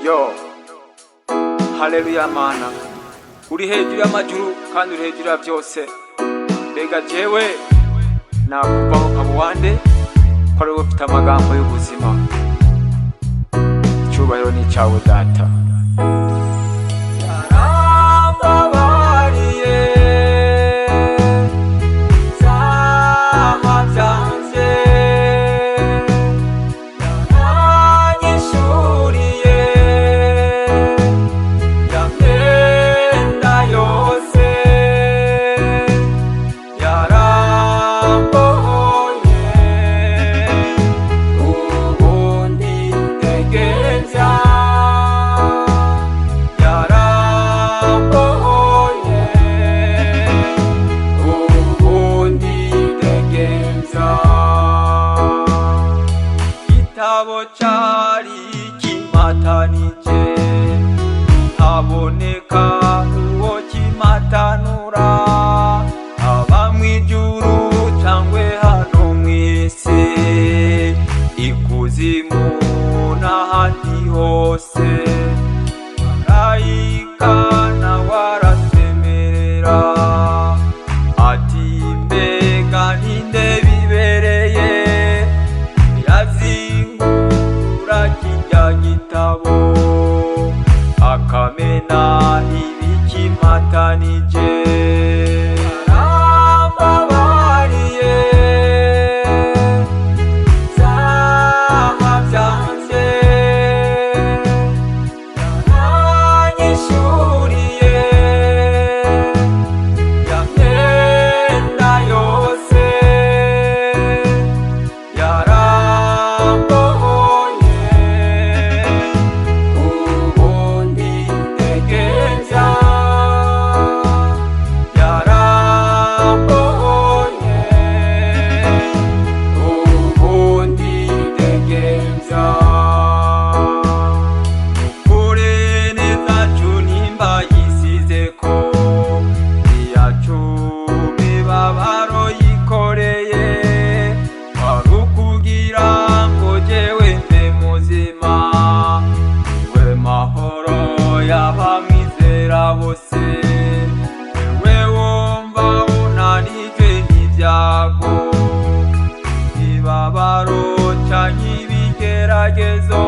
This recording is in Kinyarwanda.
Yo, haleluya Mana, uri hejuru y'amajuru kandi uri hejuru ya byose. Mbega jewe nakuvaho nkaba uwande ko ari wowe ufite amagambo y'ubuzima. Icyubahiro ni icyawe Data. Chari kimatanije haboneka uwo kimatanura aba mwijuru cyangwe hano mwisi ikuzimu n'ahandi hose marayika nawe arasemerera ati mbega ninde bibereye gitabo akamena ibikimatanije arambabariye zaha byanjye yaranyishuriye ya myenda yose bose wewe wumva unanijwe n'ibyago ibabaro cyangwa ibigeragezo